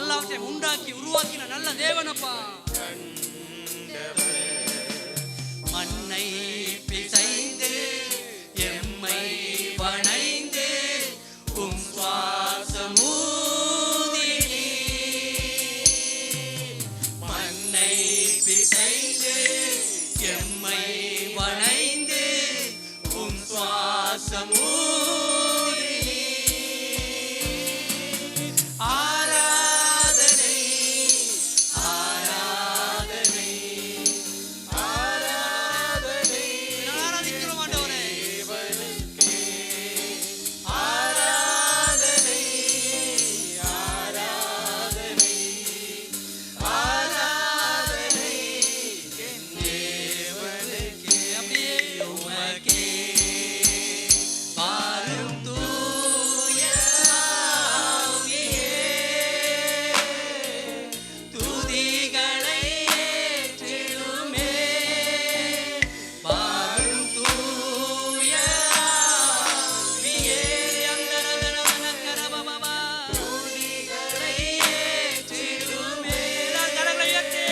எல்லாவற்றையும் உண்டாக்கி உருவாக்கின நல்ல தேவனப்பா. மண்ணை பிசைந்து எம்மை வணைந்து உம் சுவாசமூதினி. மண்ணை பிசைந்து எம்மை வணைந்து உம் சுவாசமூதினி. ஆராதனை ஆராதனை ஆராதனை ஆராதிக்கிறோம் ஆண்டவரே. ஆராதனை ஆராதனை ஆராதனை என் தேவனுக்கே. அப்படியே உமக்கே பாரும் தூய ஆவியே, துதிகளை ஏற்றிடுமே. பாரும் தூய ஆவியே, அந்தரதனவனக்கரபபபா, துதிகளை ஏற்றிடுமே. கரங்களை உயர்த்தி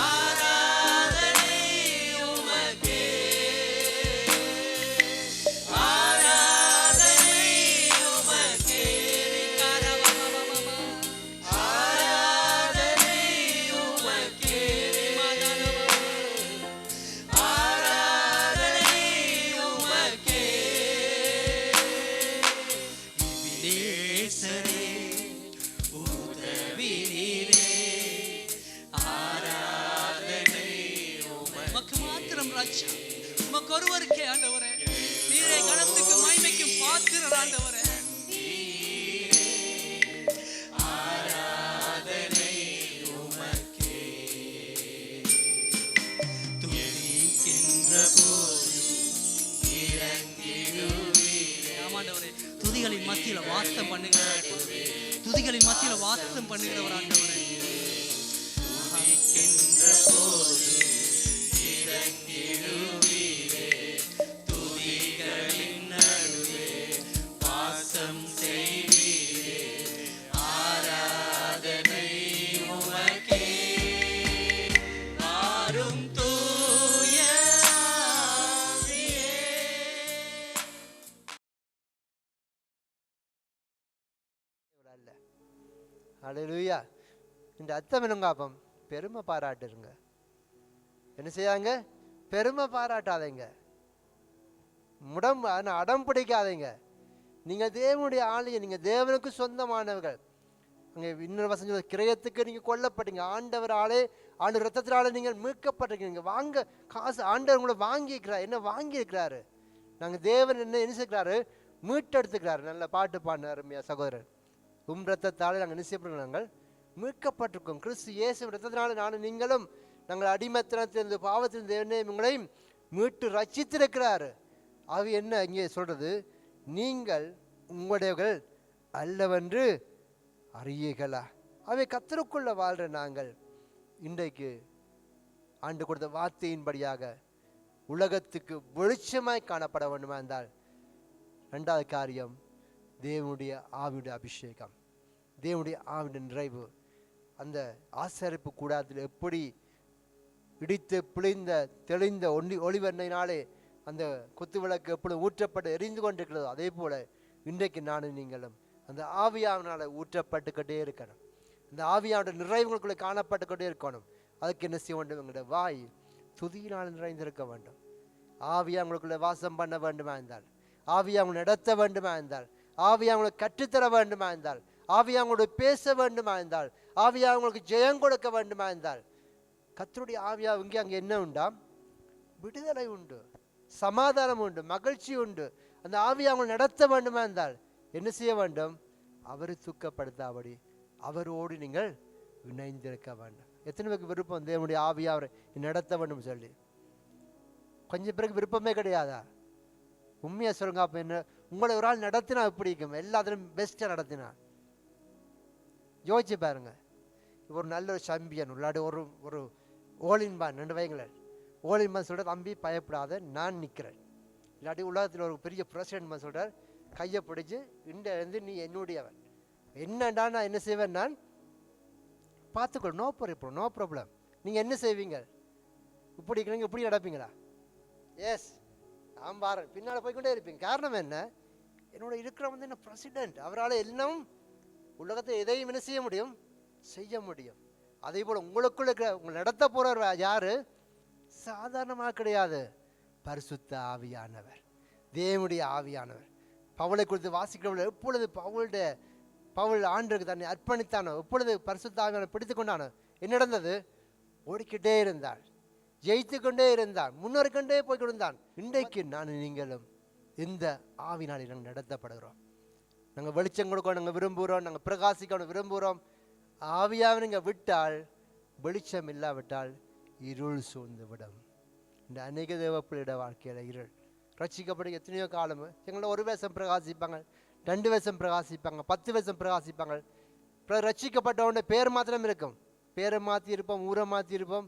ஆராதனை உமக்கே. ஆராதனை உமக்கே. கரபபபபா, ஆராதனை உமக்கே. மதனபா, ஆராதனை உமக்கே. இபிலேசரே உதவி நீரே. ஆராதனை உமக்கு மாத்திரம் ராஜா. உமக்கு ஒருவருக்கே ஆண்டவரே. நீரே கனத்துக்கு மகிமைக்கும் பாத்திரர் ஆண்டவரே. ஆராதனை உமக்கே. துதிக்கின்ற போது இறங்கிடுவீரே. ஆமாண்டவரே, துதிகளின் மத்தியில வாசம் பண்ணுகிறவர். துதிகளின் மத்தியில வாசம் பண்ணுகிறவர் ஆண்டவரே. துதிக்கின்ற போது இறங்கிடுவீரே. துதிகளின் நடுவே வாசம் செய்வீரே. ஆராதனை உமக்கே. வாரும் தூய ஆவியே. ஹல்லேலூயா. இந்த அர்த்தம் என்னங்காப்பம்? பெருமை பாராட்டுருங்க. என்ன செய்யாங்க? பெருமை பாராட்டாதீங்க. அடம் பிடிக்காதீங்க. நீங்கள் தேவனுடைய ஆலயம், நீங்கள் தேவனுக்கு சொந்தமானவர்கள். அங்கே இன்னொரு வசனம், கிரயத்துக்கு நீங்கள் கொல்லப்பட்டீங்க. ஆண்டவர் ஆளே, ஆண்டு ரத்தத்தினால நீங்கள் மீட்கப்பட்டிருக்கீங்க. வாங்க காசு ஆண்டவர் உங்களை வாங்கியிருக்கிறார். என்ன வாங்கியிருக்கிறாரு? நாங்கள் தேவன் என்ன செய்கிறாரு? மீட்டெடுத்துக்கிறாரு. நல்ல பாட்டு பாடின அருமையா சகோதரர். ரத்தத்தால் நாங்கள் நிச்சயப்படுறோம். நாங்கள் மீட்கப்பட்டிருக்கோம். கிறிஸ்து இயேசு ரத்தத்தினால நானும் நீங்களும் நாங்கள் அடிமத்தனத்திலிருந்து பாவத்திலிருந்து தேவனே உங்களையும் மீட்டு ரட்சித்திருக்கிறாரு. அது என்ன இங்கே சொல்றது? நீங்கள் உங்களுடையவர்கள் அல்லவென்று அறியீர்களா? அவை கர்த்தருக்குள்ள வாழ்ற நாங்கள் இன்றைக்கு ஆண்டு கொடுத்த வார்த்தையின்படியாக உலகத்துக்கு வெளிச்சமாய் காணப்பட வேண்டுமா இருந்தால், ரெண்டாவது காரியம் தேவனுடைய ஆவியுடைய அபிஷேகம், தேவனுடைய ஆவியுடைய நிறைவு. அந்த ஆசரிப்பு கூடாரத்தில் எப்படி இடித்து பிழிந்த தெளிந்த ஒளிவெண்ணையினாலே அந்த குத்து விளக்கு எப்படி ஊற்றப்பட்டு எரிந்து கொண்டிருக்கிறதோ, அதே போல இன்றைக்கு நானும் நீங்களும் அந்த ஆவியாவினால் ஊற்றப்பட்டுக்கிட்டே இருக்கணும். அந்த ஆவியாவுடைய நிறைவுகளுக்குள்ளே காணப்பட்டுக்கிட்டே இருக்கணும். அதுக்கு என்ன செய்ய வேண்டும்? எங்களுடைய வாய் துதியினால் நிறைந்திருக்க வேண்டும். ஆவியா உங்களுக்குள்ளே வாசம் பண்ண வேண்டுமா இருந்தால், ஆவியா உங்களை நடத்த வேண்டுமா இருந்தால், ஆவியா உங்களுக்கு கற்றுத்தர வேண்டுமா இருந்தால், ஆவியா உங்களோட பேச வேண்டுமா இருந்தால், ஆவியா உங்களுக்கு ஜெயம் கொடுக்க வேண்டுமா இருந்தால், கர்த்தருடைய ஆவியா இங்கே அங்கே என்ன உண்டாம்? விடுதலை உண்டு, சமாதானம் உண்டு, மகிழ்ச்சி உண்டு. அந்த ஆவியா அவங்களை நடத்த வேண்டுமா இருந்தால் என்ன செய்ய வேண்டும்? அவரை துக்கப்படுத்தாபடி அவரோடு நீங்கள் இணைந்திருக்க வேண்டும். எத்தனை பேருக்கு விருப்பம் தேவனுடைய ஆவியா அவரை நடத்த வேண்டும் சொல்லி? கொஞ்சம் பேருக்கு விருப்பமே கிடையாதா? உண்மையா சொல்லுங்க. அப்ப என்ன உங்களை ஒரு ஆள் நடத்தினா பிடிக்கும்? எல்லாத்திலும் பெஸ்ட்டாக நடத்தினா யோசிச்சு பாருங்க. ஒரு நல்ல ஒரு சாம்பியன் இல்லாட்டி ஒரு ஒரு ஓலின்பான் ரெண்டு வைங்களேன். ஓலின்பான் சொல்கிறார், தம்பி பயப்படாத நான் நிற்கிறேன். இல்லாட்டி உலகத்தில் ஒரு பெரிய பிரசிடென்ட் சொல்கிறார், கையை பிடிச்சி இருந்து நீ என்னுடையவன், என்னடா நான் என்ன செய்வேன், நான் பார்த்துக்கோ, நோ ப்ராப்ளம். நீங்கள் என்ன செய்வீங்க? இப்படி இருக்கிறீங்க, இப்படி நடப்பீங்களா? எஸ், நான் பாரு பின்னால் போய்கொண்டே இருப்பீங்க. காரணம் என்ன? என்னோட இருக்கிற என்ன பிரசிடென்ட், அவரால் எல்லாம் உலகத்தை எதையும் என்ன செய்ய முடியும், செய்ய முடியும். அதே போல் உங்களுக்குள்ள இருக்கிற உங்களை நடத்த போகிறவர் யாரு? சாதாரணமாக கிடையாது, பரிசுத்த ஆவியானவர், தேவனுடைய ஆவியானவர். பவுலை குறித்து வாசிக்கிறவர்கள் எப்பொழுது பவுல் ஆண்டுக்கு தன்னை அர்ப்பணித்தானோ, எப்பொழுது பரிசுத்த ஆவியானவர் பிடித்து கொண்டானோ, என்ன நடந்தது? ஓடிக்கிட்டே இருந்தாள், ஜெயித்து கொண்டே இருந்தான், முன்னேறிக்கொண்டே போய் கொண்டிருந்தான். இன்றைக்கு நான் நீங்களும் இந்த ஆவினாலே நாங்கள் நடத்தப்படுகிறோம். நாங்கள் வெளிச்சம் கொடுக்க நாங்கள் விரும்புகிறோம், நாங்கள் பிரகாசிக்க விரும்புகிறோம். ஆவியாவை நீங்கள் விட்டால், வெளிச்சம் இல்லாவிட்டால் இருள் சூழ்ந்து விடும். இந்த அநேக தேவப்பிள்ளையிட வாழ்க்கையில் இருள். ரட்சிக்கப்பட எத்தனையோ காலம் எங்களோட ஒரு வேஷம் பிரகாசிப்பாங்க, 2 வேஷம் பிரகாசிப்பாங்க, 10 வேஷம் பிரகாசிப்பாங்க. ரட்சிக்கப்பட்டவன பேர் மாத்திரம் இருக்கும், பேரை மாற்றி இருப்போம், ஊரை மாற்றி இருப்போம்,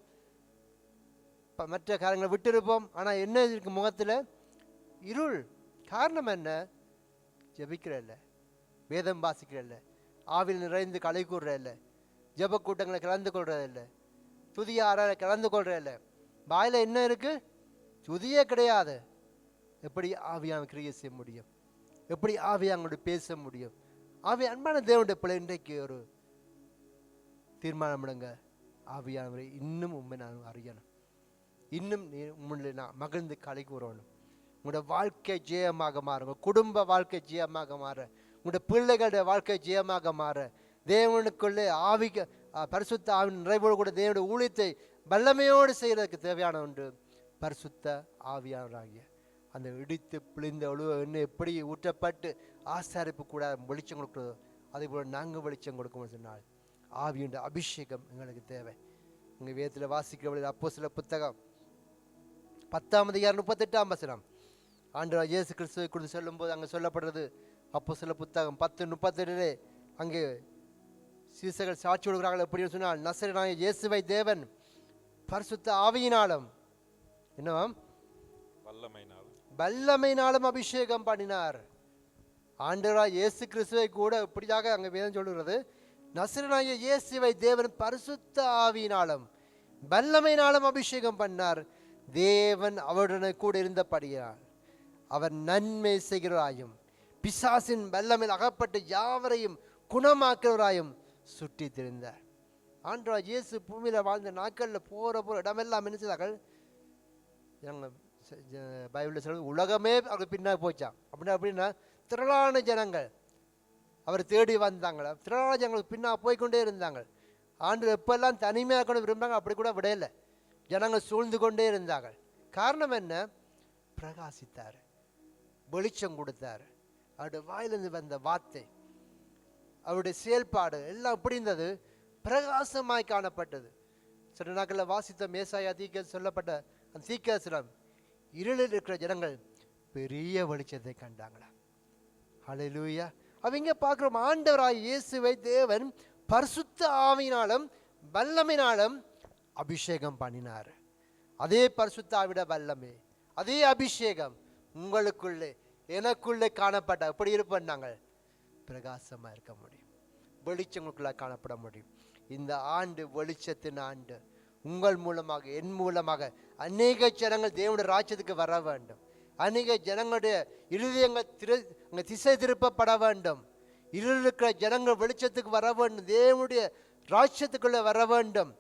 மற்ற காரியங்களை விட்டு இருப்போம். ஆனால் என்ன இருக்கு முகத்தில்? இருள். காரணம் என்ன? ஜெபிக்கிற இல்லை, வேதம் வாசிக்கிற இல்லை, ஆவில் நிறைந்து களை கூடுற இல்லை, ஜெப கூட்டங்களை கலந்து கொள்றது இல்லை, துதிய ஆறால கலந்து கொள்ற இல்லை. வாயில் என்ன இருக்கு? துதியே கிடையாது. எப்படி ஆவியான கிரியை செய்ய முடியும்? எப்படி ஆவியாங்களோட பேச முடியும்? ஆவி அன்பான தேவனுடைய பிள்ளை, இன்றைக்கு ஒரு தீர்மானம் எடுங்க. ஆவியானவரை இன்னும் உண்மை நான் அறியணும், இன்னும் உண்மையில நான் மகிழ்ந்து களை கூறணும். உங்களோட வாழ்க்கை ஜெயமாக மாற, உங்கள் குடும்ப வாழ்க்கை ஜெயமாக மாற, உங்களுடைய பிள்ளைகளுடைய வாழ்க்கை ஜெயமாக மாற, தேவனுக்குள்ளே ஆவிக்க பரிசுத்த ஆவின் நிறைவோடு கூட தேவனுடைய ஊழியத்தை வல்லமையோடு செய்கிறதுக்கு தேவையான ஒன்று பரிசுத்த ஆவியானவராகிய அந்த இடித்து பிழிந்த ஒழுவ எண்ணெய் எப்படி ஊற்றப்பட்டு ஆசாரிப்பு கூட வெளிச்சம் கொடுக்குறதோ, அதே போல் நாங்கள் வெளிச்சம் கொடுக்கணும்னு சொன்னால் ஆவியுடைய அபிஷேகம் எங்களுக்கு தேவை. உங்கள் வேதத்தில் வாசிக்கிறவர்கள் அப்போஸ்தலர் புத்தகம் 10:38 ஆண்டவர் இயேசு கிறிஸ்துவை குறித்து சொல்லும்போது அங்கே சொல்லப்படுறது, அப்போஸ்தலர் புத்தகம் 10:38 அங்கே சீசர்கள் சாட்சி கொடுக்குறாங்க. எப்படின்னு சொன்னால், நசரேயனாகிய இயேசுவை தேவன் பரிசுத்த ஆவியினாலும் என்னவாம் வல்லமையினாலும் அபிஷேகம் பண்ணினார். ஆண்டவராகிய இயேசு கிறிஸ்துவை கூட இப்படியாக அங்கே வேதம் சொல்லுகிறது, நசரேயனாகிய இயேசுவை தேவன் பரிசுத்த ஆவியினாலும் வல்லமையினாலும் அபிஷேகம் பண்ணார். தேவன் அவருடனே கூட இருந்தபடியால் அவர் நன்மை செய்கிறவராயும் பிசாசின் வல்லமையில் அகப்பட்டு யாவரையும் குணமாக்குறவராயும் சுற்றி திரிந்தார். ஆண்டவர் இயேசு பூமியில் வாழ்ந்த நாட்களில் போகிற இடமெல்லாம் என்ன செய்தார்கள்? பைபிளில் சொல்ல உலகமே அவருக்கு பின்னாடி போச்சான். அப்படின்னா திரளான ஜனங்கள் அவர் தேடி வந்தாங்க, திரளான ஜனங்கள் பின்னால் போய்கொண்டே இருந்தாங்க. ஆண்டு எப்பெல்லாம் தனிமையாக கூட விரும்பாங்க, அப்படி கூட விடையில ஜனங்கள் சூழ்ந்து கொண்டே இருந்தார்கள். காரணம் என்ன? பிரகாசித்தார், வெளிச்சம் கொடுத்தார். அவருடைய வாயிலிருந்து வந்த வார்த்தை, அவருடைய செயல்பாடு எல்லாம் எப்படி இருந்தது? பிரகாசமாய் காணப்பட்டது. சில நாட்களில் வாசித்த மேசாயா தீக்க சொல்லப்பட்ட அந்த தீர்க்கதரிசனம், இருளில் இருக்கிற ஜனங்கள் பெரிய வெளிச்சத்தை கண்டாங்களா. ஹல்லேலூயா. அவங்க பார்க்கிறோம், ஆண்டவராய் இயேசுவை தேவன் பரிசுத்த ஆவியினாலும் வல்லமையினாலும் அபிஷேகம் பண்ணினார். அதே பரிசுத்த ஆவிட வல்லமை, அதே அபிஷேகம் உங்களுக்குள்ளே எனக்குள்ளே காணப்பட்ட எப்படி இருப்பாங்க? பிரகாசமாக இருக்க முடியும், வெளிச்சங்களுக்குள்ள காணப்பட முடியும். இந்த ஆண்டு வெளிச்சத்தின் ஆண்டு. உங்கள் மூலமாக, என் மூலமாக அநேக ஜனங்கள் தேவனுடைய ராஜ்யத்துக்கு வர வேண்டும். அநேக ஜனங்களுடைய இருதயங்கள் திசை திருப்பப்பட வேண்டும். இருக்கிற ஜனங்கள் வெளிச்சத்துக்கு வர வேண்டும், தேவனுடைய ராஜ்யத்துக்குள்ள வர வேண்டும்.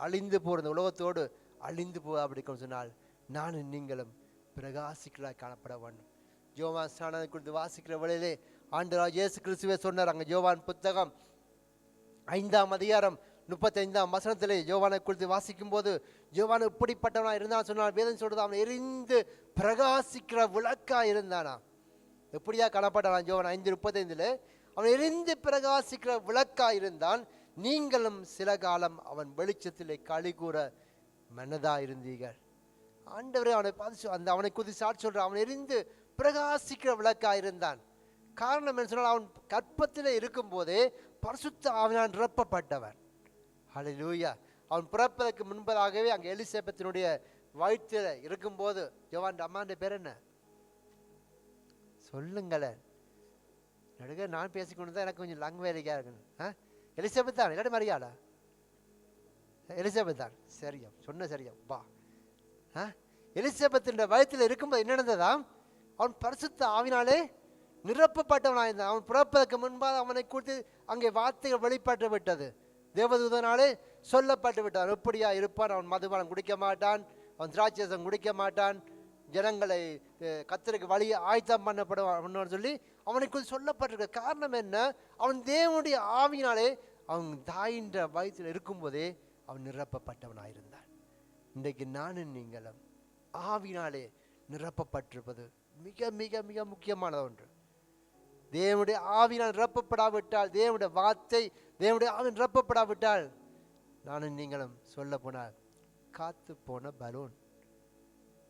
அழிந்து போகிற உலகத்தோடு அழிந்து போ அப்படின்னு சொன்னால் நானும் நீங்களும் பிரகாசிக்கலாக காணப்பட வேண்டும். யோவான் ஸ்நானத்தை குறித்து வாசிக்கிற வேளையிலே ஆண்டவராகிய இயேசு கிறிஸ்துவே சொன்னார். அங்கே யோவான் புத்தகம் 5:35 யோவானை குறித்து வாசிக்கும் போது, யோவான் இப்படிப்பட்டவனா இருந்தான் சொன்னால் வேதம் சொல்றது, அவன் எரிந்து பிரகாசிக்கிற விளக்கா இருந்தானா. எப்படியா காணப்பட்டான்? யோவான் 5:35 அவன் எரிந்து பிரகாசிக்கிற விளக்கா இருந்தான். நீங்களும் சில காலம் அவன் வெளிச்சத்திலே களி கூற மனதா இருந்தீர்கள். ஆண்டவரே அவனை பார்த்து அவனை குறித்து சாட்சி சொல்ற, அவன் எரிந்து பிரகாசிக்கிற விளக்கா இருந்தான். காரணம் என்ன சொன்னால், அவன் கற்பத்திலே இருக்கும் போதே பரிசுத்த ஆவியால் நிரப்பப்பட்டவன். ஹல்லேலூயா. அவன் பிறப்பதற்கு முன்பதாகவே அங்கே எலிசபெத்தினுடைய வயிற்றில் இருக்கும்போது, யோவான் அம்மாண்ட பேர் என்ன சொல்லுங்களேன்? நடுக நான் பேசிக்கொண்டு தான் எனக்கு கொஞ்சம் லங் வேலைக்காக இருக்கணும். எலிசபெத் தான் இல்லாட்டி மரியாளா? எலிசபெத் தான். சரியா சொன்ன, சரியா வா. எலிசபெத் வயத்தில் இருக்கும்போது என்ன நடந்ததாம்? அவன் பரிசுத்த ஆவினாலே நிரப்பப்பட்டவனாயிருந்தான். அவன் பிறப்பதற்கு முன்பாக அவனை குறித்து அங்கே வார்த்தைகள் வெளிப்பட்டு விட்டது, தேவதூதனாலே சொல்லப்பட்டு விட்டான். எப்படியா இருப்பான்? அவன் மதுபானம் குடிக்க மாட்டான், அவன் திராட்சரசம் குடிக்க மாட்டான், ஜனங்களை கர்த்தருக்கு வழி ஆயத்தம் பண்ணப்படுவான் சொல்லி அவனுக்குள் சொல்லப்பட்டிருக்க காரணம் என்ன? அவன் தேவனுடைய ஆவியினாலே அவன் தாயின்ற வயத்தில் இருக்கும்போதே அவன் நிரப்பப்பட்டவனாயிருந்தான். இன்றைக்கு நானும் நீங்களும் ஆவினாலே நிரப்பப்பட்டிருப்பது மிக மிக மிக முக்கியமானது ஒன்று. தேவனுடைய ஆவினால் நிரப்பப்படாவிட்டால், தேவனுடைய வார்த்தை தேவனுடைய ஆவி நிரப்பப்படாவிட்டால், நானும் நீங்களும் சொல்ல போனால் காத்து போன பலூன்.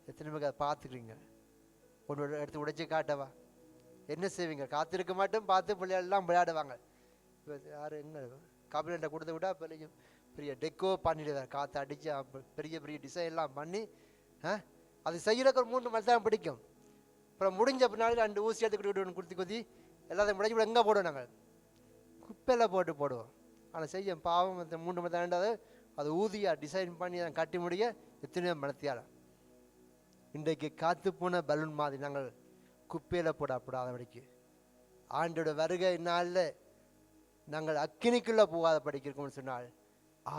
எத்தனை பேர் அதை பார்த்துக்கிறீங்க? ஒன்று எடுத்து உடைச்சி காட்டவா? என்ன செய்வீங்க? காத்திருக்க மாட்டோம், பார்த்து பிள்ளைகள்லாம் விளையாடுவாங்க. யார் எங்கே கபிலன்ட்ட கொடுத்து விட்டா பெரிய பெரிய டெக்கோ பண்ணிடுவார், காற்று அடித்து பெரிய பெரிய டிசைன் எல்லாம் பண்ணி அது செய்யறதுக்கு ஒரு 3 மணி நேரம் பிடிக்கும். அப்புறம் முடிஞ்ச பின்னாடி 2 ஊசி எடுத்துக்கிட்டு குத்தி குத்தி எல்லாத்தையும் முடிஞ்சு எங்கே போடுவோம்? நாங்கள் குப்பையில் போடுவோம். ஆனால் செய்ய பாவம் 3 மணி நேரம் அது ஊதியாக டிசைன் பண்ணி அதை கட்டி முடிய எத்தனையோ மனத்தியால். இன்றைக்கு காத்து போன பலூன் மாதிரி நாங்கள் குப்பையில் போடப்படாதபடிக்கு, ஆண்டோட வருகை நாளில் நாங்கள் அக்கினிக்குள்ளே போகாத படிக்கிறோம்னு சொன்னால்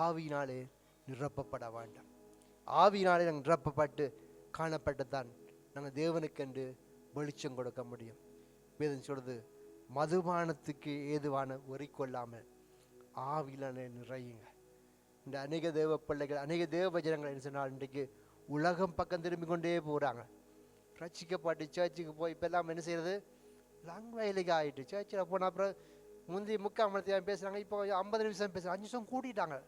ஆவியினாலே நிரப்பப்பட வேண்டாம். ஆவியினாலே நாங்கள் நிரப்பப்பட்டு காணப்பட்டுத்தான் நாங்கள் தேவனுக்கென்று வெளிச்சம் கொடுக்க முடியும். வேதம் சொல்றது, மதுபானத்துக்கு ஏதுவான ஒரி கொள்ளாமல் ஆவியினாலே நிறையுங்க. இந்த அநேக தேவ பிள்ளைகள், அநேக தேவ ஜனங்கள் என்ன சொன்னால் இன்றைக்கு உலகம் பக்கம் திரும்பி கொண்டே போகிறாங்க. ரட்சிக்கப்பட்டு சர்ச்சுக்கு போய் இப்போ எல்லாம் என்ன செய்யறது? லாங் வயலுக்கு ஆகிட்டு சர்ச்சில் போன அப்புறம் முந்தி 3/4 மணி நேரம் பேசுகிறாங்க, இப்போ 50 நிமிஷம் பேசுகிறாங்க, 5 நிமிஷம் கூட்டிட்டாங்க.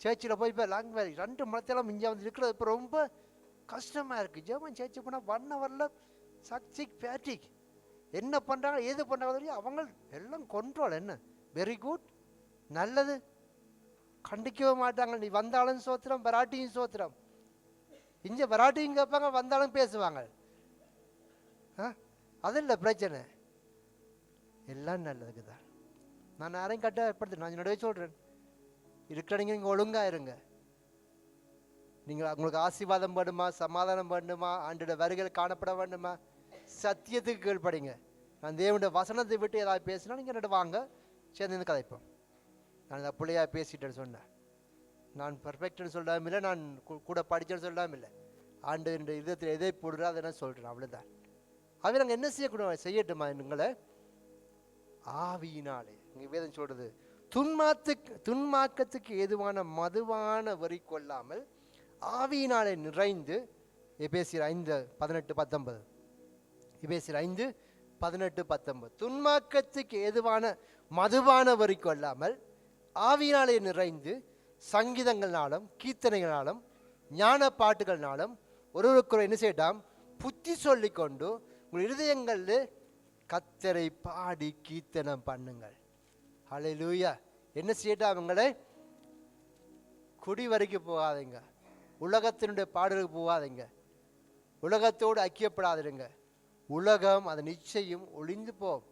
சர்ச்சில் போய் இப்போ லாங் வேலி 2 மணி நேரம் இங்கே வந்து இருக்கிறது இப்போ ரொம்ப கஷ்டமாக இருக்குது. ஜெர்மன் சர்ச்சு போனால் 1 ஹவரில் சக்சிக் பேட்டிக் என்ன பண்ணுறாங்க ஏது பண்ணுறாங்க அவங்க எல்லாம் கொண்ட்ரோல். என்ன வெரி குட், நல்லது, கண்டிக்கவே மாட்டாங்க. நீ வந்தாலும் சோத்திரம், வராட்டியும் சோத்திரம். இங்கே வராட்டியும் கேட்பாங்க, வந்தாலும் பேசுவாங்க. அது இல்லை பிரச்சனை, எல்லாம் நல்லதுக்கு தான். நான் யாரையும் கட்டப்படுத்து, நான் என்னோடய சொல்கிறேன், இருக்கிற நீங்கள் ஒழுங்காக இருங்க. நீங்கள் உங்களுக்கு ஆசீர்வாதம் வேண்டுமா, சமாதானம் வேண்டுமா, ஆண்டோட வருகையில் காணப்பட வேண்டுமா, சத்தியத்துக்கு கீழ்படிங்க. நான் தேவனுடைய வசனத்தை விட்டு ஏதாவது பேசினா நீங்கள் என்னோட வாங்க, சேர்ந்து கதைப்போம். நான் இந்த பிள்ளையா பேசிட்டேன்னு சொன்னேன். நான் பர்ஃபெக்ட்னு சொல்லாமல் இல்லை, நான் கூட படித்தேன்னு சொல்லாமல் இல்லை. ஆண்டு இந்த இதத்தில் எதை போடுறா அதை நான் சொல்கிறேன், அவ்வளோதான். அவை நாங்கள் என்ன செய்யக்கூடாது? செய்யட்டுமா எங்களை ஆவியினாலே. இங்கே வேதம் சொல்கிறது, துன்மார்க்கத்துக்கு ஏதுவான மதுவான வரி கொள்ளாமல் ஆவியினாலே நிறைந்து. எபேசியர் 5:18-19. எபேசியர் 5:18-19. துன்மார்க்கத்துக்கு ஏதுவான மதுவான வரி கொள்ளாமல் ஆவியினாலே நிறைந்து சங்கீதங்களாலும் கீர்த்தனைகளாலும் ஞான பாட்டுகள்னாலும் ஒருவருக்குறை என்ன செய்யட்டாம் புத்தி சொல்லி கொண்டு உங்கள் இருதயங்களில் கர்த்தரை பாடி கீர்த்தனம் பண்ணுங்கள். ஹல்லேலூயா. என்ன செய்யட்டா? அவங்களே குடி வரைக்கும் போகாதீங்க, உலகத்தினுடைய பாடலுக்கு போகாதீங்க, உலகத்தோடு ஐக்கியப்படாதீங்க. உலகம் அது நிச்சயம் ஒளிந்து போகும்.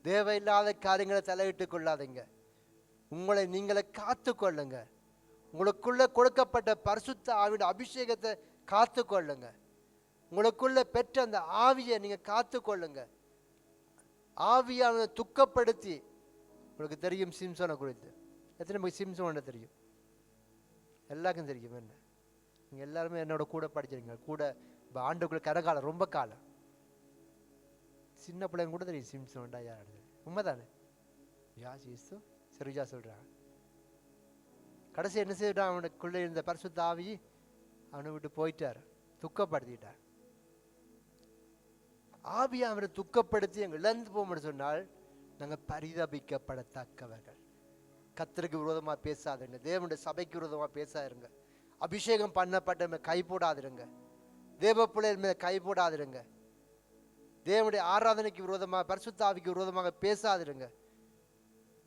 தேவையில்லாத காரியங்களை தலையிட்டுக் கொள்ளாதீங்க. உங்களை நீங்களை காத்து கொள்ளுங்க. உங்களுக்குள்ள கொடுக்கப்பட்ட பரிசுத்த ஆவியோட அபிஷேகத்தை காத்து கொள்ளுங்க. உங்களுக்குள்ள பெற்ற அந்த ஆவியை நீங்க காத்து கொள்ளுங்க. ஆவியை துக்கப்படுத்தி, உங்களுக்கு தெரியும் சிம்சோனை குறித்து. எத்தனை பேருக்கு சிம்சோனை தெரியும்? எல்லாருக்கும் தெரியும். என்ன நீங்கள் எல்லாருமே என்னோட கூட படிச்சிருங்க. கூட ஆண்டுக்குள்ள கரகாலம் ரொம்ப காலம். சின்ன பிள்ளைங்க கூட தெரியும் சிம்சோன்டா யார். உண்மைதானே? யா சீஸ்து சரிஜா சொல்கிறான். கடைசி என்ன செய்யறான்? அவனுக்குள்ளே இருந்த பரிசுத்த ஆவி அவனை விட்டு போயிட்டார், துக்கப்படுத்திட்டார். ஆவியை அவனை துக்கப்படுத்தி எங்கள் இழந்து போகும்னு சொன்னால் நாங்கள் பரிதபிக்கப்படத்தக்கவர்கள். கர்த்தருக்கு விரோதமாக பேசாதுங்க, தேவனுடைய சபைக்கு விரோதமாக பேசாதிருங்க, அபிஷேகம் பண்ணப்பட்ட கை போடாதிருங்க, தேவ பிள்ளைகள் மேலே கை போடாதிருங்க, தேவனுடைய ஆராதனைக்கு விரோதமாக பரிசுத்த ஆவிக்கு விரோதமாக பேசாதிருங்க.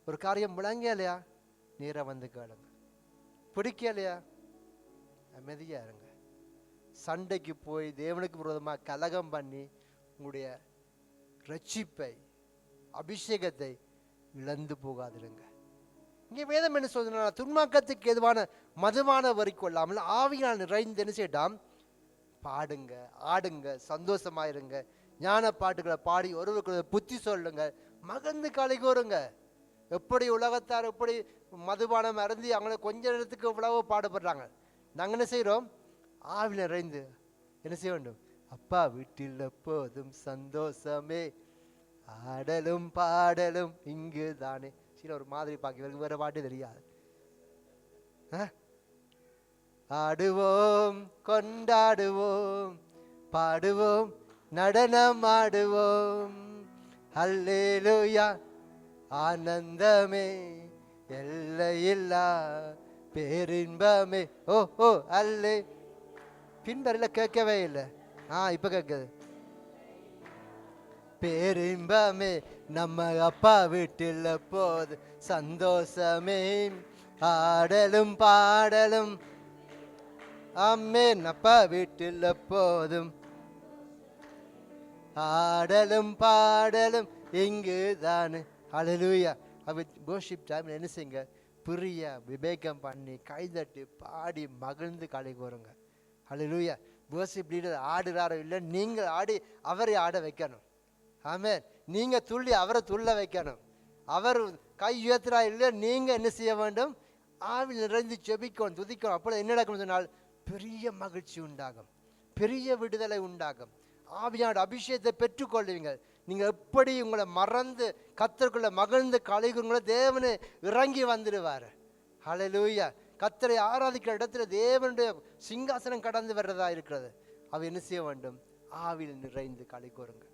ஒரு காரியம் விளங்கலையா நேராக வந்து கேளுங்க, பிடிக்கலையா அமைதியாக இருங்க. சண்டைக்கு போய் தேவனுக்கு விரோதமாக கலகம் பண்ணி உங்களுடைய ரட்சிப்பை, அபிஷேகத்தை இழந்து போகாதிருங்க. இங்கே வேதம் என்ன சொல்றதுன்னா, துன்மாக்கத்துக்கு எதுவான மதுவான வரி கொள்ளாமல் ஆவியால் நிறைந்து என்ன செய்யட்டாம், பாடுங்க, ஆடுங்க, சந்தோஷமாயிருங்க, ஞான பாட்டுகளை பாடி ஒருவருக்கு புத்தி சொல்லுங்க, மகிழ்ந்து களி கூறுங்க. எப்படி உலகத்தார் எப்படி மதுபானம் அருந்தி அவங்கள கொஞ்ச நேரத்துக்கு இவ்வளவோ பாடுபடுறாங்க, நாங்கள் என்ன செய்கிறோம், ஆவியில் நிறைந்து என்ன செய்ய வேண்டும், அப்பா வீட்டில் எப்போதும் சந்தோஷமே, ஆடலும் பாடலும் இங்கு தானே. சில ஒரு மாதிரி பார்க்க வேற பாட்டு தெரியாது. ஆடுவோம், கொண்டாடுவோம், பாடுவோம், நடனம் ஆடுவோம், அல்லேலூயா, ஆனந்தமே, எல்லையில்லா பேரின்பமே. ஓ ஓ அல்லே. பின்பறில கேட்கவே இல்லை, இப்ப கேட்குது. பேரின்பமே, நம்ம அப்பா வீட்டில் போது சந்தோஷமே, ஆடலும் பாடலும், ஆமென், அப்பா வீட்டில் போதும் ஆடலும் பாடலும் இங்கு தானே. ஹல்லேலூயா. அப்ப வர்ஷிப் டைம்ல என்ன செய்யுங்க, பிரிய விவேகம் பண்ணி கைதட்டி பாடி மகிழ்ந்து களி கூறுங்க. ஹல்லேலூயா. வர்ஷிப் லீடர் ஆடுறாரோ இல்லை, நீங்கள் ஆடி அவரை ஆட வைக்கணும். ஆமென். நீங்க துள்ளி அவரை துள்ள வைக்கணும். அவர் கை உயர்த்துறா இல்லை, நீங்க என்ன செய்ய வேண்டும், ஆவில் நிறைந்து செபிக்கணும், துதிக்கணும். அப்போ என்ன நடக்கும் சொன்னால் பெரிய மகிழ்ச்சி உண்டாகும், பெரிய விடுதலை உண்டாகும். ஆவியானோட அபிஷேகத்தை பெற்றுக்கொள்வீங்க. நீங்கள் எப்படி உங்களை மறந்து கர்த்தருக்குள்ள மகிழ்ந்து கலைகுங்களோ தேவனு இறங்கி வந்துடுவார். ஹல்லேலூயா. கர்த்தரை ஆராதிக்கிற இடத்துல தேவனுடைய சிங்காசனம் கடந்து வர்றதா இருக்கிறது. அவ என்ன செய்ய வேண்டும், ஆவியில் நிறைந்து களி கூறுங்க.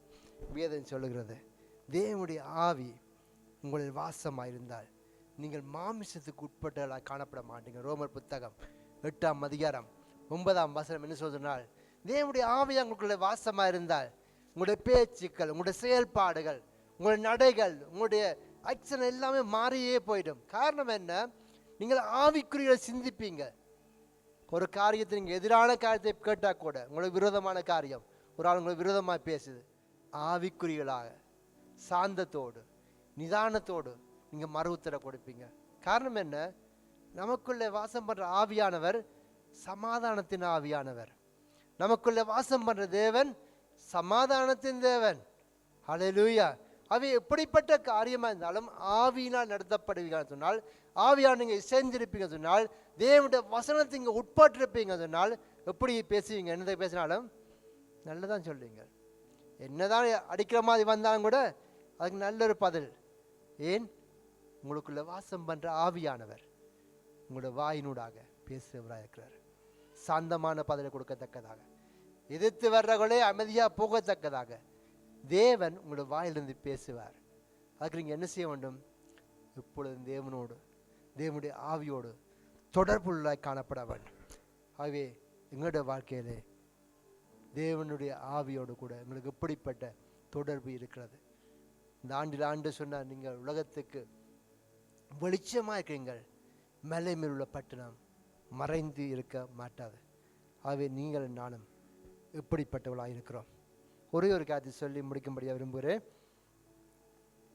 வேதம் சொல்லுகிறது, தேவனுடைய ஆவி உங்களில் வாசமாயிருந்தால் நீங்கள் மாமிசத்துக்கு உட்பட்டவர்களாக காணப்பட மாட்டீங்க. ரோமர் புத்தகம் 8ஆம் அதிகாரம் 9ஆம் வசனம் என்ன சொல்றதுனால், தேவனுடைய ஆவி உங்களுக்குள்ள வாசமாயிருந்தால் உங்களுடைய பேச்சுக்கள், உங்களுடைய செயல்பாடுகள், உங்களுடைய நடைகள், உங்களுடைய ஆக்ஷன் எல்லாமே மாறியே போயிடும். காரணம் என்ன, நீங்கள் ஆவிக்குறிகளை சிந்திப்பீங்க. ஒரு காரியத்தை நீங்கள் எதிரான காரியத்தை கேட்டால் கூட, உங்களுக்கு விரோதமான காரியம், ஒரு ஆள் உங்களுக்கு விரோதமாக பேசுது, ஆவிக்குறிகளாக சாந்தத்தோடு நிதானத்தோடு நீங்கள் மறு உத்தரவு கொடுப்பீங்க. காரணம் என்ன, நமக்குள்ளே வாசம் பண்ணுற ஆவியானவர் சமாதானத்தின் ஆவியானவர். நமக்குள்ளே வாசம் பண்ணுற தேவன் சமாதானத்தின் தேவன். ஹல்லேலூயா. அவை எப்படிப்பட்ட காரியமாக இருந்தாலும் ஆவியினால் நடத்தப்படுவீங்க சொன்னால், ஆவியால் நீங்கள் இசைந்திருப்பீங்க சொன்னால், தேவனுடைய வசனத்தை இங்கே உட்பட்டிருப்பீங்க சொன்னால், எப்படி பேசுவீங்க, என்னதை பேசினாலும் நல்லதான் சொல்லுவீங்க. என்னதான் அடிக்கிற மாதிரி வந்தாலும் கூட அதுக்கு நல்ல ஒரு பதில். ஏன், உங்களுக்குள்ள வாசம் பண்ணுற ஆவியானவர் உங்களோட வாயினூடாக பேசுகிறவராக இருக்கிறார். சாந்தமான பதிலை கொடுக்கத்தக்கதாக, எதிர்த்து வர்றவர்களே அமைதியாக போகத்தக்கதாக தேவன் உங்களோட வாயிலிருந்து பேசுவார். அதுக்கு நீங்கள் என்ன செய்ய வேண்டும், எப்பொழுதும் தேவனோடு தேவனுடைய ஆவியோடு தொடர்புள்ளாய் காணப்பட வேண்டும். ஆகவே எங்களுடைய வாழ்க்கையிலே தேவனுடைய ஆவியோடு கூட எங்களுக்கு எப்படிப்பட்ட தொடர்பு இருக்கிறது. இந்த ஆண்டு சொன்னார், நீங்கள் உலகத்துக்கு வெளிச்சமாக இருக்கிறீங்கள், மலை மேல் உள்ள பட்டணம் மறைந்து இருக்க மாட்டாது. ஆகவே நீங்கள் நானும் எப்படிப்பட்டவளாக இருக்கிறோம். ஒரே ஒரு காரியத்தை சொல்லி முடிக்கும்படியாக விரும்புகிறேன்.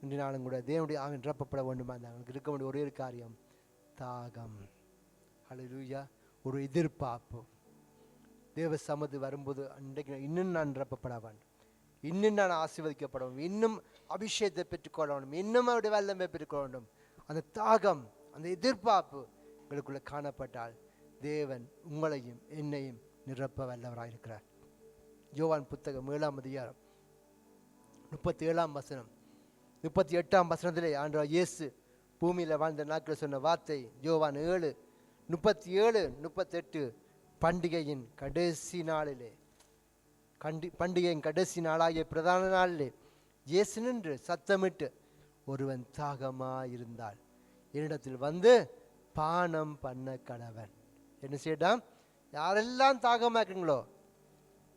இன்று நாளும் கூட தேவனுடைய ஆவி நிரப்பப்பட வேண்டுமா, அவங்களுக்கு இருக்க வேண்டிய ஒரே ஒரு காரியம் தாகம். ஹல்லேலூயா. ஒரு எதிர்பார்ப்பு. தேவ சமது வரும்போது அன்றைக்கு இன்னும் நான் நிரப்பப்பட வேண்டும், இன்னும் நான் ஆசீர்வதிக்கப்பட வேண்டும், இன்னும் அபிஷேகத்தை பெற்றுக்கொள்ள வேண்டும், இன்னும் அவருடைய வல்லமை பெற்றுக்கொள்ள வேண்டும். அந்த தாகம், அந்த எதிர்பார்ப்பு உங்களுக்குள்ள காணப்பட்டால் தேவன் உங்களையும் என்னையும் நிரப்ப வல்லவராயிருக்கிறார். யோவான் புத்தகம் 7ஆம் அதிகாரம் 37ஆம் வசனம் 38ஆம் வசனத்திலே ஆண்டவர் இயேசு பூமியில் வாழ்ந்த நாட்கள் சொன்ன வார்த்தை. யோவான் 7:37-38 பண்டிகையின் கடைசி நாளிலே, பண்டிகையின் கடைசி நாளாகிய பிரதான நாளிலே இயேசு நின்று சத்தமிட்டு, ஒருவன் தாகமாயிருந்தால் என்னிடத்தில் வந்து பானம் பண்ண கடவன். என்ன செய்யட்டாம், யாரெல்லாம் தாகமாக இருக்கீங்களோ,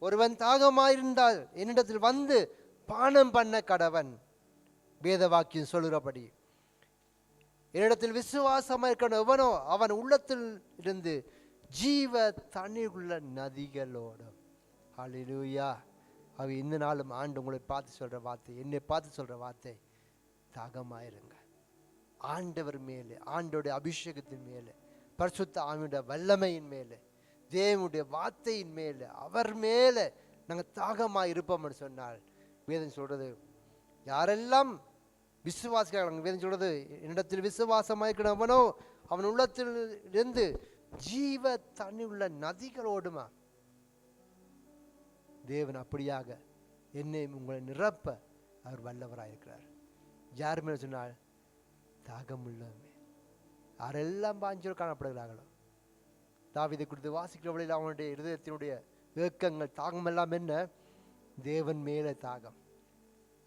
ஒருவன் தாகமாயிருந்தால் என்னிடத்தில் வந்து பானம் பண்ண கடவன். வேத வாக்கியம் சொல்லுகிறபடி என்னிடத்தில் விசுவாசமாக இருக்கணும் எவனோ அவன் உள்ளத்தில் இருந்து ஜீவ தண்ணீர் உள்ள நதிகளோடும். ஹல்லேலூயா. அவ இந்த நாளும் ஆண்டு உங்களை பார்த்து சொல்ற வார்த்தை, என்னை பார்த்து சொல்ற வார்த்தை, தாகமாயிருங்க. ஆண்டவர் மேலே, ஆண்டோடைய அபிஷேகத்தின் மேலே, பரிசுத்த ஆவியுடைய வல்லமையின் மேலே, தேவனுடைய வார்த்தையின் மேலே, அவர் மேலே நாங்கள் தாகமாக இருப்போம்னு சொன்னால், வேதம் சொல்றது யாரெல்லாம் விசுவாசிக்கிறாங்க, வேதம் சொல்றது என்னிடத்தில் விசுவாசமாக இருக்கிறவனோ அவன் உள்ளத்தில் இருந்து ஜீவ தண்ணி உள்ள நதிகள் ஓடுமா. தேவன் அப்படியாக என்னை உங்களை நிரப்ப அவர் வல்லவராயிருக்கிறார். யார் மேலே சொன்னால் தாகம் உள்ளமே, யாரெல்லாம் பாஞ்சோர் காணப்படுகிறார்களோ. தாவீதை குறித்து வாசிக்கிற வழியில் அவனுடைய இருதயத்தினுடைய ஏக்கங்கள் தாகம் எல்லாம் என்ன? தேவன் மேலே தாகம்,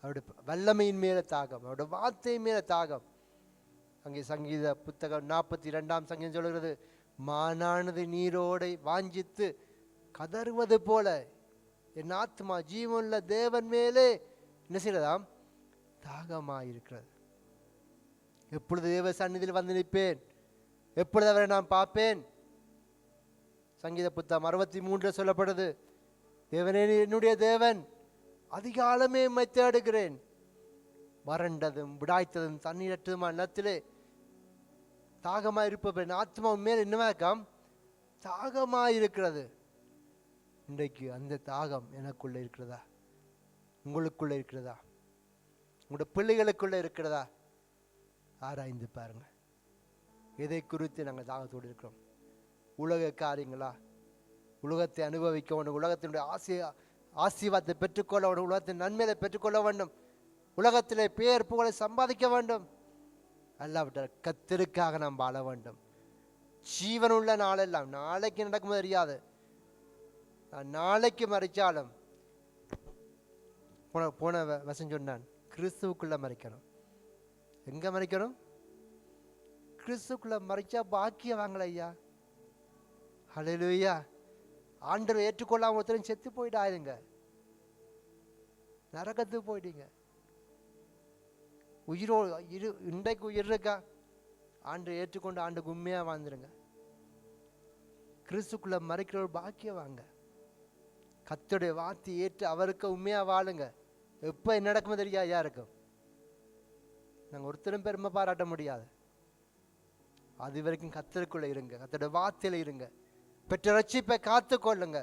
அவருடைய வல்லமையின் மேலே தாகம், அவருடைய வார்த்தை மேலே தாகம். அங்கே சங்கீத புத்தகம் 42ஆம் சங்கீதம் சொல்கிறது, மானானது நீரோடை வாஞ்சித்து கதறுவது போல என் ஆத்மா ஜீவனுள்ள தேவன் மேலே என்ன செய்யறதாம்? தாகமாயிருக்கிறது. எப்பொழுது தேவ சந்நிதியில் வந்து நிற்பேன், எப்பொழுது அவரை நான் பார்ப்பேன்? சங்கீத புத்தகம் 63 சொல்லப்படுது, தேவனே என்னுடைய தேவன், அதிகாலமே உம்மை தேடுகிறேன், வறண்டதும் விடாய்த்ததும் தண்ணீரற்றதுமான நிலத்திலே தாகமாயிருப்பேன். ஆத்மா மேல் என்னவாக்கம்? தாகமாயிருக்கிறது. இன்றைக்கு அந்த தாகம் எனக்குள்ள இருக்கிறதா? உங்களுக்குள்ள இருக்கிறதா? உங்களுடைய பிள்ளைகளுக்குள்ள இருக்கிறதா? ஆராய்ந்து பாருங்க. எதை குறித்து நாங்கள் தாகத்தோடு இருக்கிறோம்? உலக காரியங்களா? உலகத்தை அனுபவிக்க வேண்டும், உலகத்தினுடைய ஆசீர்வாதத்தை பெற்றுக்கொள்ள வேண்டும், உலகத்தின் நன்மையை பெற்றுக்கொள்ள வேண்டும், உலகத்திலே பேர் புகழை சம்பாதிக்க வேண்டும். அல்லாவிட்டால் கர்த்தருக்காக நாம் வாழ வேண்டும். ஜீவனுள்ள நாளெல்லாம், நாளைக்கு நடக்கும் தெரியாது, நாளைக்கு மறைச்சாலும் போன வசம் சொன்னான், கிறிஸ்துவுக்குள்ள மறைக்கணும். எங்க மறைக்கணும்? கிறிஸ்துக்குள்ள மறைச்சா பாக்கியம் வாங்கல ஐயா. ஹல்லேலூயா. ஆண்டவரை ஏற்றுக்கொள்ளாம ஒருத்தரும் செத்து போயிடாதுங்க, நரகத்துக்கு போயிட்டீங்க. இன்றைக்கு உயிர் இருக்கா? ஆண்டு ஏற்றுக்கொண்டு ஆண்டுக்கு உண்மையா வாழ்ந்துருங்க. கிறிஸ்துக்குள்ள மறைக்கிற ஒரு பாக்கியம் வாங்க. கர்த்தருடைய வார்த்தை ஏற்று அவருக்கு உண்மையா வாழுங்க. எப்ப என்ன நடக்குமோ தெரியா யாருக்கும். நாங்கள் ஒருத்தரும் பெருமை பாராட்ட முடியாது. அது வரைக்கும் கர்த்தருக்குள்ள இருங்க, கர்த்தருடைய வார்த்தையில இருங்க, பெற்ற ரட்சிப்பை காத்து கொள்ளுங்க.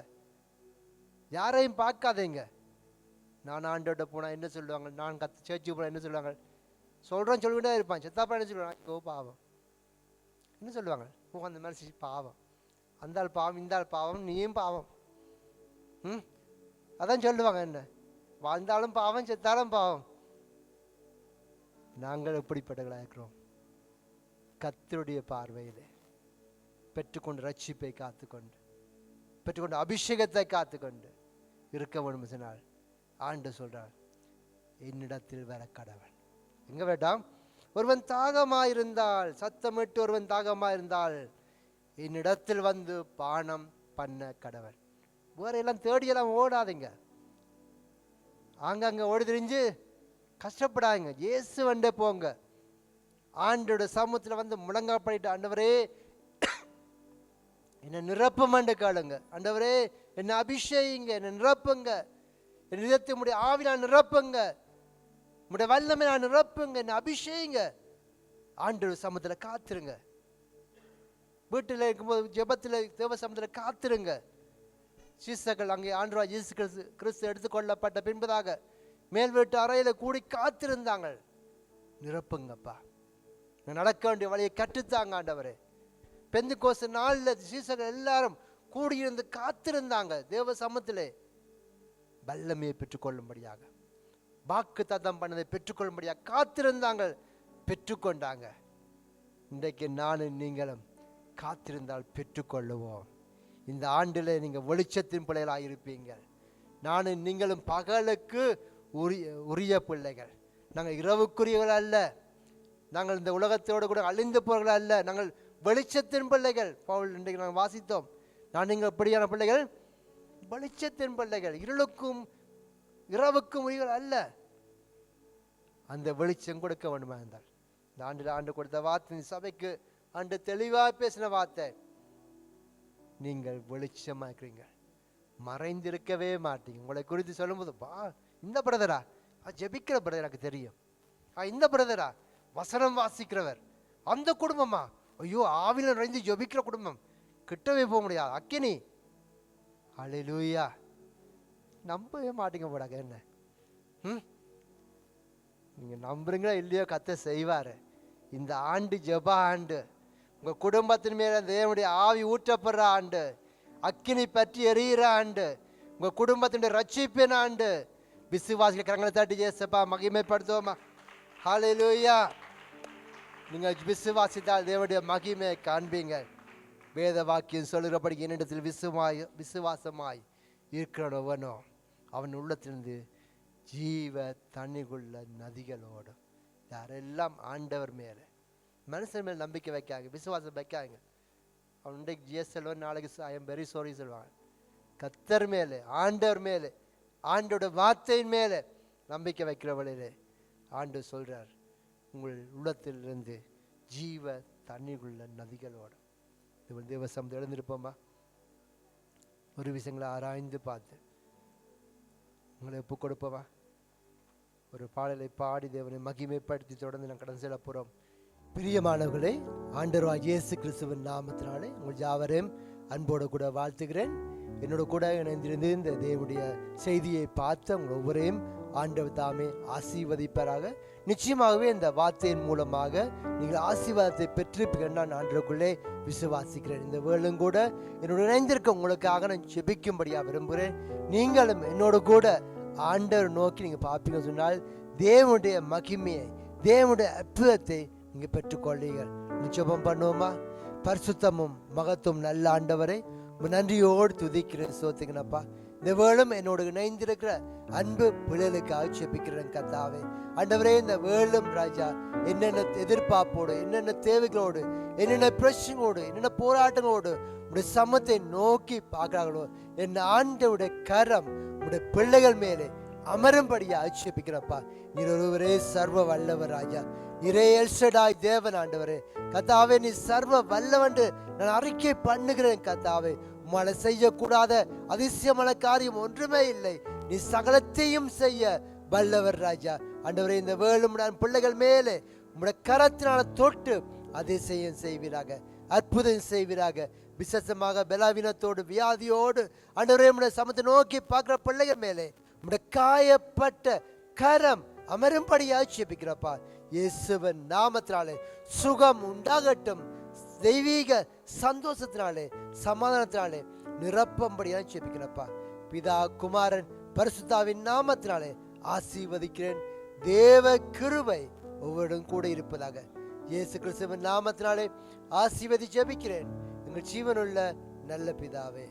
யாரையும் பார்க்காதீங்க. நான் ஆண்டோட போனா என்ன சொல்லுவாங்க, நான் சேர்ச்சி போனா என்ன சொல்லுவாங்க, சொல்றேன் சொல்லிக்கிட்டே இருப்பான். செத்தாப்பா என்ன சொல்லுவாங்க, ஓ பாவம் என்ன சொல்லுவாங்க, ஓ அந்த மாதிரி பாவம், அந்த ஆள் பாவம், இந்த ஆள் பாவம், நீயும் பாவம், அதான் சொல்லுவாங்க. என்ன வாழ்ந்தாலும் பாவம், செத்தாலும் பாவம். நாங்கள் எப்படிப்பட்டவர்களாக இருக்கிறோம்? கர்த்தருடைய பார்வையிலே பெற்றுக்கொண்டு ரட்சிப்பை காத்துக்கொண்டு, பெற்றுக்கொண்டு அபிஷேகத்தை காத்துக்கொண்டு இருக்க வேண்டும் சொன்னால் ஆண்டு சொல்றார், என்னிடத்தில் வர கடவன். எங்க வேண்டாம்? ஒருவன் தாகமாயிருந்தால், சத்தமிட்டு ஒருவன் தாகமாயிருந்தால் என்னிடத்தில் வந்து பானம் பண்ண கடவன். வேற எல்லாம் தேடியெல்லாம் ஓடாதீங்க, ஆங்காங்க ஓடி தெரிஞ்சு கஷ்டப்படாதீங்க. இயேசு வண்டே போங்க. ஆண்டோட சமூகத்தில் வந்து முழங்காப்படிட்டு, ஆண்டவரே என்னை நிரப்புமண்டு கேளுங்க. ஆண்டவரே என்னை அபிஷேகிங்க, என்னை நிரப்புங்க, என் இதயத்தை உடைய ஆவி நான் நிரப்புங்க, உடைய வல்லமை நான் நிரப்புங்க, என்னை அபிஷேகிங்க. ஆண்டோட சமூகத்தில் காத்துருங்க. வீட்டில் இருக்கும்போது ஜெபத்தில் தேவ சமூகத்தில் காத்துருங்க. சீசர்கள் அங்கே ஆண்டவராகிய இயேசு கிறிஸ்து எடுத்துக்கொள்ளப்பட்ட பின்பதாக மேல் வீட்டு அறையில கூடி காத்திருந்தாங்க. நிரப்புங்கப்பா, நடக்க வேண்டிய வழியை கற்றுத்தாங்க ஆண்டவரே. பெந்தெக்கோஸ்து நாளில் சீசர்கள் எல்லாரும் கூடியிருந்து காத்திருந்தாங்க. தேவ சமூகத்திலே வல்லமையை பெற்றுக்கொள்ளும்படியாக, வாக்கு தத்தம் பண்ணதை பெற்றுக்கொள்ளும்படியாக காத்திருந்தாங்க, பெற்றுக்கொண்டாங்க. இன்றைக்கு நானும் நீங்களும் காத்திருந்தால் பெற்றுக்கொள்ளுவோம். இந்த ஆண்டில் நீங்கள் வெளிச்சத்தின் பிள்ளைகளாக இருப்பீங்க. நானும் நீங்களும் பகலுக்கு உரிய பிள்ளைகள். நாங்கள் இரவுக்குரியவர்கள் அல்ல, நாங்கள் இந்த உலகத்தோடு கூட அழிந்து போவர்கள் அல்ல, நாங்கள் வெளிச்சத்தின் பிள்ளைகள். பவுல் இன்றைக்கு நாங்கள் வாசித்தோம், நான் நீங்கள் எப்படியான பிள்ளைகள்? வெளிச்சத்தின் பிள்ளைகள். இருளுக்கும் இரவுக்கும் உரியவர்கள் அல்ல. அந்த வெளிச்சம் கொடுக்க வேண்டுமா இருந்தால், இந்த ஆண்டில் ஆண்டு கொடுத்த வார்த்தை சபைக்கு ஆண்டு தெளிவாக பேசின வார்த்தை, நீங்கள் வெளிச்சமாக இருக்கிறீங்க. மறைந்திருக்கவே மாட்டீங்க. உங்களை குறித்து சொல்லும்போது இந்த பிரதரா ஜெபிக்கிற பிரதர் எனக்கு தெரியும், இந்த பிரதரா வசனம் வாசிக்கிறவர், அந்த குடும்பமா ஐயோ ஆவில நிறைந்து ஜெபிக்கிற குடும்பம், கிட்டவே போக முடியாது அக்கினி. அல்லேலூயா. நம்பவே மாட்டீங்க போடாங்க. என்ன நீங்க நம்புறீங்களா இல்லையோ கர்த்தர் செய்வாரு. இந்த ஆண்டு ஜெப ஆண்டு, உங்க குடும்பத்தின் மேல தேவனுடைய ஆவி ஊற்றப்படுற ஆண்டு, அக்கினி பற்றி எரியிற ஆண்டு, உங்க குடும்பத்தினுடைய ரட்சிப்பின் ஆண்டு. விசுவாசிகள் கரங்களை தட்டி ஏசப்பா மகிமைப்படுத்துவோமா. ஹல்லேலூயா. நீங்க விசுவாசித்தால் தேவனுடைய மகிமையை காண்பீங்க. வேத வாக்கியம் சொல்லுகிறபடி என்னிடத்தில் விசுவாசமாய் இருக்கிறவனோ அவன் உள்ளத்திலிருந்து ஜீவ தண்ணிக்குள்ள நதிகளோடு. யாரெல்லாம் ஆண்டவர் மேலே மனுஷன் மேலே நம்பிக்கை வைக்காங்க, விசுவாசம் வைக்காங்க, அவன் இன்றைக்கு ஜிஎஸ் சொல்லுவான், நாளைக்கு ஐ எம் வெரி சாரி சொல்லுவாங்க. கர்த்தர் மேலே, ஆண்டவர் மேலே, ஆண்டோட வார்த்தையின் மேலே நம்பிக்கை வைக்கிறவளிலே ஆண்டு சொல்றார், உங்கள் உள்ளத்திலிருந்து ஜீவ தண்ணீருள்ள நதிகளோடு. தேவசம் எழுந்திருப்போமா. ஒரு விஷயங்களை ஆராய்ந்து பார்த்து உங்களை ஒப்பு கொடுப்போமா. ஒரு பாடலை பாடி தேவனை மகிமைப்படுத்தி தொடர்ந்து நான் கடன் செல்ல போகிறோம். பிரியமானவர்களே, ஆண்டவராகிய இயேசு கிறிஸ்துவின் நாமத்தினாலே உங்கள் யாவரையும் அன்போடு கூட வாழ்த்துகிறேன். என்னோட கூட இணைந்திருந்து இந்த தேவனுடைய செய்தியை பார்த்து உங்கள் ஒவ்வொருவரையும் ஆண்டவர் தாமே ஆசீர்வதிப்பாராக. நிச்சயமாகவே இந்த வார்த்தையின் மூலமாக நீங்கள் ஆசீர்வாதத்தை பெற்றிருப்பீர்கள் நான் ஆண்டவருக்குள்ளே விசுவாசிக்கிறேன். இந்த வேளும் கூட என்னோட இணைந்திருக்க உங்களுக்காக நான் ஜெபிக்கும்படியாக விரும்புகிறேன். நீங்களும் என்னோட கூட ஆண்டவர் நோக்கி நீங்கள் பார்ப்பீங்கன்னு சொன்னால் தேவனுடைய மகிமையை, தேவனுடைய அற்புதத்தை நீங்கள் பெற்றுக்கொள்ளீர்கள். நிச்சயம் பண்ணுவோமா. பரிசுத்தமும் மகத்துவம் நல்ல ஆண்டவரை நன்றியோடு துதிக்கிறேன், சோத்திங்கனப்பா. இந்த வேளும் என்னோட இணைந்திருக்கிற அன்பு பிள்ளைகளுக்காக ஜெபிக்கிறேன் கர்த்தாவே. ஆண்டவரே, இந்த வேளும் ராஜா என்னென்ன எதிர்பார்ப்போடு, என்னென்ன தேவைகளோடு, என்னென்ன பிரச்சனையோடு, என்னென்ன போராட்டங்களோடு உடைய சமத்தை நோக்கி பார்க்கிறார்களோ, என் ஆண்டவுடைய கரம் உடைய பிள்ளைகள் மேலே அமரும்படியா ஆட்சேபிக்கிறப்பா. நீர் ஒருவரே சர்வ வல்லவர் ராஜா, நீரே எல்ஷடாய் தேவன் ஆண்டவரே. கர்த்தாவே, நீ சர்வ வல்லவன்று நான் அறிக்கை பண்ணுகிறேன் கர்த்தாவே. உம்மால செய்யக்கூடாத அதிசயமான காரியம் ஒன்றுமே இல்லை. நீ சகலத்தையும் செய்ய வல்லவர் ராஜா. ஆண்டவரே, இந்த வேளும் நான் பிள்ளைகள் மேலே உம்முடைய கரத்தினால தொட்டு அதிசயம் செய்வீராக, அற்புதம் செய்வீராக. விசேஷமாக பலவீனத்தோடு, வியாதியோடு ஆண்டவரே உம்முடைய சமத்தை நோக்கி பார்க்கிற பிள்ளைகள் மேலே உம்முடைய காயப்பட்ட கரம் அமரும்படியா ஜெபிக்கிறப்பா. இயேசுவின் நாமத்தினாலே சுகம் உண்டாகட்டும். தெய்வீக சந்தோஷத்தினாலே, சமாதானத்தினாலே நிரப்பம்படியா ஜெபிக்கிறப்பா. பிதா, குமாரன், பரிசுத்தாவின் நாமத்தினாலே ஆசீர்வதிக்கிறேன். தேவ கிருபை ஒவ்வொருடும் கூட இருப்பதாக. இயேசு கிறிஸ்துவின் நாமத்தினாலே ஆசீர்வதி ஜெபிக்கிறேன் எங்கள் ஜீவனுள்ள நல்ல பிதாவே.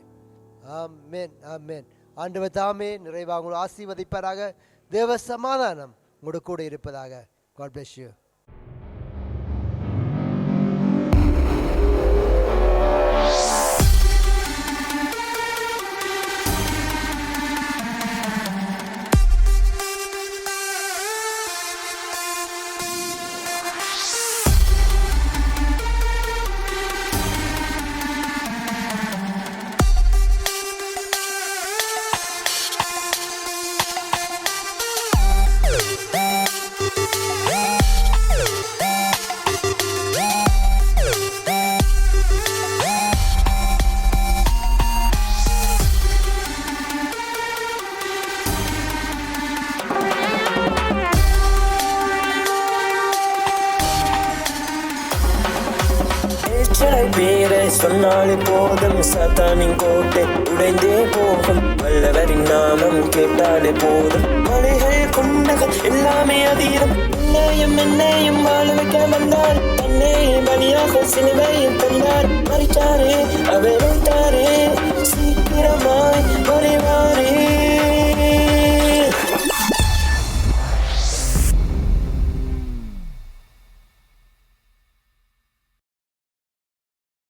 ஆமென், ஆமென். ஆண்டவர் தாமே நிறைவாக ஆசீர்வதிப்பாராக. தேவ சமாதானம் உங்களோட கூட இருப்பதாக. God bless you. பேரை சொன்னாலே போதும், சாத்தானின் கோட்டை உடைந்தே போகும். வல்லவரின் நாமம் கேட்டாலே போதும், மலைகள் கொண்டகள் எல்லாமே அதீதம். என்னையும் வாழ வைக்க வந்தார், தன்னை பலியாக சிலுவையில் தந்தார். மறித்தாரே அவர்